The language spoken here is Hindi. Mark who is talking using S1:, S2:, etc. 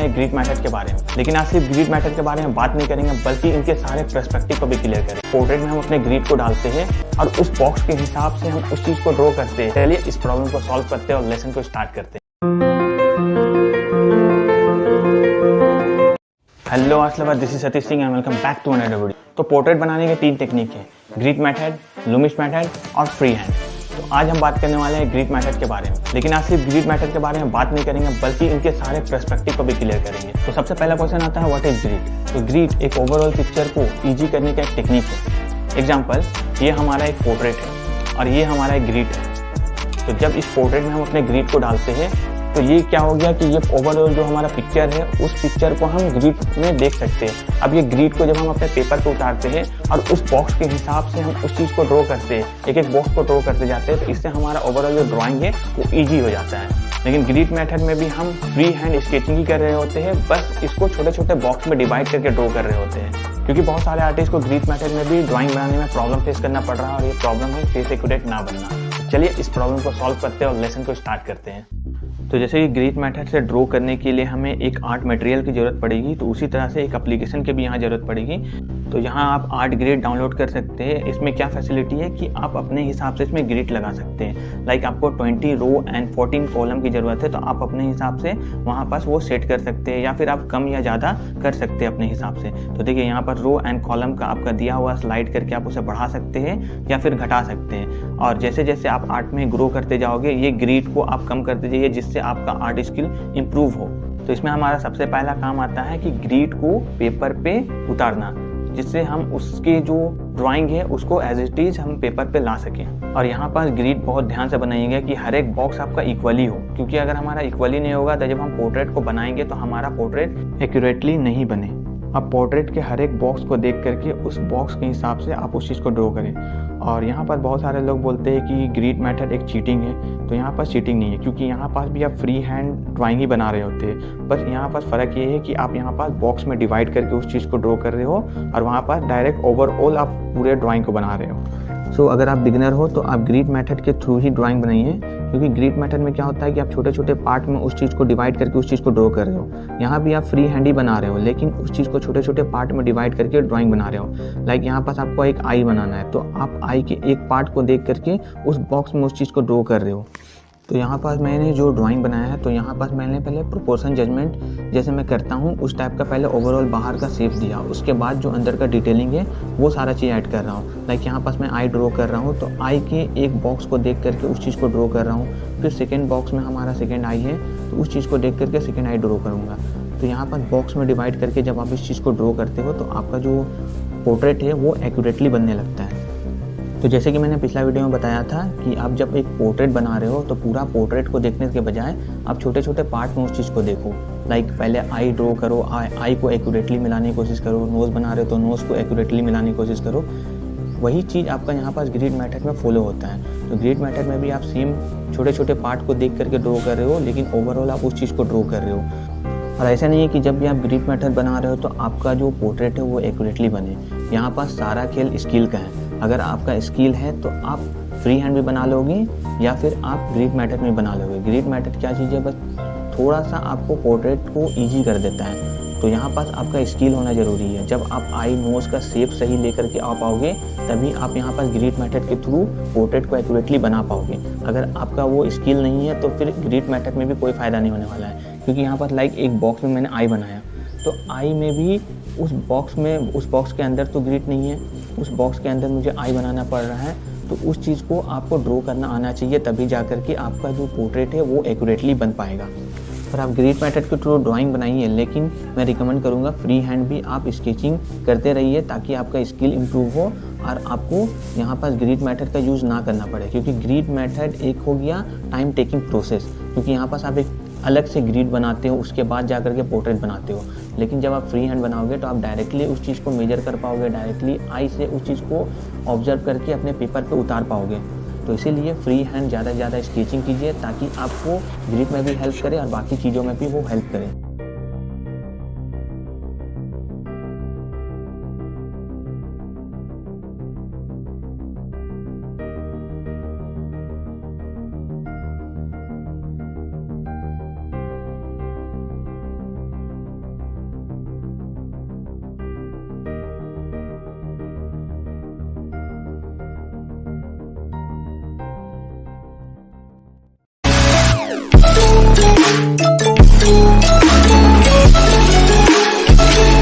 S1: वाले हैं ग्रिड मेथड के बारे में। लेकिन आज सिर्फ ग्रिड मेथड के बारे में बात नहीं करेंगे, बल्कि इनके सारे पर्सपेक्टिव को भी क्लियर करेंगे। पोर्ट्रेट में हम अपने ग्रिड को डालते हैं और उस बॉक्स के हिसाब से हम उस चीज को ड्रॉ करते हैं। चलिए इस प्रॉब्लम को सॉल्व करते हैं और लेसन को स्टार्ट करते हैं। हेलो अस्सलाम, this is Satish Singh and welcome back to another video. तो पोर्ट्रेट बनाने के 3 टेक्निक है, ग्रिड मेथड, लूमिस मेथड और फ्री हैंड। तो आज हम बात करने वाले हैं ग्रिड मेथड के बारे में। लेकिन आज सिर्फ ग्रिड मेथड के बारे में बात नहीं करेंगे, बल्कि इनके सारे पर्सपेक्टिव को भी क्लियर करेंगे। तो सबसे पहला क्वेश्चन आता है, व्हाट इज ग्रिड। तो ग्रिड एक ओवरऑल पिक्चर को इजी करने का एक टेक्निक है। एग्जाम्पल, ये हमारा एक पोर्ट्रेट है और ये हमारा एक ग्रिड है। तो जब इस पोर्ट्रेट में हम अपने ग्रिड को डालते हैं तो ये क्या हो गया कि ये ओवरऑल जो हमारा पिक्चर है उस पिक्चर को हम ग्रिड में देख सकते हैं। अब ये ग्रिड को जब हम अपने पेपर पे उतारते हैं और उस बॉक्स के हिसाब से हम उस चीज़ को ड्रॉ करते हैं, एक एक बॉक्स को ड्रॉ करते जाते हैं, तो इससे हमारा ओवरऑल जो ड्राइंग है वो ईजी हो जाता है। लेकिन ग्रिड मेथड में भी हम फ्री हैंड स्केचिंग ही कर रहे होते हैं, बस इसको छोटे छोटे बॉक्स में डिवाइड करके ड्रॉ कर रहे होते हैं। क्योंकि बहुत सारे आर्टिस्ट को ग्रिड मेथड में भी ड्राइंग बनाने में प्रॉब्लम फेस करना पड़ रहा है और ये प्रॉब्लम है फेस एक्यूरेट ना बनना। चलिए इस प्रॉब्लम को सॉल्व करते हैं और लेसन को स्टार्ट करते हैं। तो जैसे कि ग्रिड मेथड से ड्रॉ करने के लिए हमें एक आर्ट मटेरियल की ज़रूरत पड़ेगी, तो उसी तरह से एक एप्लीकेशन की भी यहाँ ज़रूरत पड़ेगी। तो यहाँ आप आर्ट ग्रिड डाउनलोड कर सकते हैं। इसमें क्या फैसिलिटी है कि आप अपने हिसाब से इसमें ग्रिड लगा सकते हैं। लाइक आपको 20 रो एंड 14 कॉलम की ज़रूरत है, तो आप अपने हिसाब से वहाँ पास वो सेट कर सकते हैं, या फिर आप कम या ज़्यादा कर सकते हैं अपने हिसाब से। तो देखिए यहाँ पर रो एंड कॉलम का आपका दिया हुआ स्लाइड करके आप उसे बढ़ा सकते हैं या फिर घटा सकते हैं। और जैसे जैसे आप आर्ट में ग्रो करते जाओगे, ये ग्रिड को आप कम करते जाइए, जिससे आपका आर्ट स्किल इम्प्रूव हो। तो इसमें हमारा सबसे पहला काम आता है कि ग्रिड को पेपर पे उतारना, जिससे हम उसके जो ड्राइंग है उसको एज इट इज हम पेपर पे ला सकें। और यहाँ पर ग्रिड बहुत ध्यान से बनाइएगा कि हर एक बॉक्स आपका इक्वली हो, क्योंकि अगर हमारा इक्वली नहीं होगा तो जब हम पोर्ट्रेट को बनाएंगे तो हमारा पोर्ट्रेट एक्यूरेटली नहीं बने। अब पोर्ट्रेट के हर एक बॉक्स को देख करके उस बॉक्स के हिसाब से आप उस चीज़ को ड्रॉ करें। और यहाँ पर बहुत सारे लोग बोलते हैं कि ग्रिड मेथड एक चीटिंग है, तो यहाँ पर चीटिंग नहीं है, क्योंकि यहाँ पास भी आप फ्री हैंड ड्राइंग ही बना रहे होते हैं। बस यहाँ पर फ़र्क ये है कि आप यहाँ पास बॉक्स में डिवाइड करके उस चीज़ को ड्रॉ कर रहे हो और वहाँ पर डायरेक्ट ओवरऑल आप पूरे ड्राइंग को बना रहे हो। सो अगर आप बिगिनर हो तो आप ग्रिड मेथड के थ्रू ही ड्राइंग बनाइए, क्योंकि ग्रिड मेथड में क्या होता है कि आप छोटे छोटे पार्ट में उस चीज़ को डिवाइड करके उस चीज़ को ड्रॉ कर रहे हो। यहाँ भी आप फ्री हैंड ही बना रहे हो, लेकिन उस चीज़ को छोटे छोटे पार्ट में डिवाइड करके ड्राइंग बना रहे हो। लाइक यहाँ पास आपको एक आई बनाना है, तो आप आई के एक पार्ट को देख करके उस बॉक्स में उस चीज़ को ड्रॉ कर रहे हो। तो यहाँ पास मैंने जो ड्राइंग बनाया है, तो यहाँ पास मैंने पहले प्रोपोर्शन जजमेंट जैसे मैं करता हूँ उस टाइप का पहले ओवरऑल बाहर का शेप दिया, उसके बाद जो अंदर का डिटेलिंग है वो सारा चीज़ ऐड कर रहा हूँ। लाइक यहाँ पास मैं आई ड्रॉ कर रहा हूँ, तो आई के एक बॉक्स को देख करके उस चीज़ को ड्रॉ कर रहा हूँ। फिर सेकेंड बॉक्स में हमारा सेकेंड आई है, तो उस चीज़ को देख करके सेकेंड आई ड्रॉ करूँगा। तो यहाँ पर बॉक्स में डिवाइड करके जब आप इस चीज़ को ड्रॉ करते हो तो आपका जो पोर्ट्रेट है वो एक्यूरेटली बनने लगता है। तो जैसे कि मैंने पिछला वीडियो में बताया था कि आप जब एक पोर्ट्रेट बना रहे हो तो पूरा पोर्ट्रेट को देखने के बजाय आप छोटे छोटे पार्ट में उस चीज़ को देखो। लाइक पहले आई ड्रॉ करो, आई को एक्यूरेटली मिलाने की कोशिश करो। नोज़ बना रहे हो तो नोज़ को एक्यूरेटली मिलाने की कोशिश करो। वही चीज़ आपका यहाँ पास ग्रिड मेथड में फॉलो होता है। तो ग्रिड मेथड में भी आप सेम छोटे छोटे पार्ट को देख करके ड्रॉ कर रहे हो, लेकिन ओवरऑल आप उस चीज़ को ड्रॉ कर रहे हो। और ऐसा नहीं है कि जब भी आप ग्रिड मेथड बना रहे हो तो आपका जो पोर्ट्रेट है वो एक्यूरेटली बने। यहाँ पास सारा खेल स्किल का है। अगर आपका स्किल है तो आप फ्री हैंड भी बना लोगे या फिर आप ग्रिड मेथड में बना लोगे। ग्रिड मेथड क्या चीज़ है, बस थोड़ा सा आपको पोर्ट्रेट को ईजी कर देता है। तो यहाँ पास आपका स्किल होना ज़रूरी है। जब आप आई नोज़ का शेप सही लेकर के आ पाओगे तभी आप यहाँ पास ग्रिड मेथड के थ्रू पोर्ट्रेट को एक्यूरेटली बना पाओगे। अगर आपका वो स्किल नहीं है तो फिर ग्रिड मेथड में भी कोई फ़ायदा नहीं होने वाला है। क्योंकि यहाँ पर लाइक एक बॉक्स में मैंने आई बनाया, तो आई में भी उस बॉक्स के अंदर तो ग्रिड नहीं है, उस बॉक्स के अंदर मुझे आई बनाना पड़ रहा है। तो उस चीज़ को आपको ड्रॉ करना आना चाहिए, तभी जा कर के आपका जो पोर्ट्रेट है वो एक्यूरेटली बन पाएगा। और आप ग्रिड मेथड के थ्रू ड्राइंग बनाइए, लेकिन मैं रिकमेंड करूँगा फ्री हैंड भी आप स्केचिंग करते रहिए, ताकि आपका स्किल इम्प्रूव हो और आपको यहाँ पास ग्रिड मेथड का यूज़ ना करना पड़े। क्योंकि ग्रिड मेथड एक हो गया टाइम टेकिंग प्रोसेस, क्योंकि यहाँ पास आप एक अलग से ग्रिड बनाते हो, उसके बाद जा कर के पोर्ट्रेट बनाते हो। लेकिन जब आप फ्री हैंड बनाओगे तो आप डायरेक्टली उस चीज़ को मेजर कर पाओगे, डायरेक्टली आई से उस चीज़ को ऑब्जर्व करके अपने पेपर पे उतार पाओगे। तो इसीलिए फ्री हैंड ज़्यादा से ज़्यादा स्केचिंग कीजिए, ताकि आपको ग्रिड में भी हेल्प करे और बाकी चीज़ों में भी वो हेल्प करे।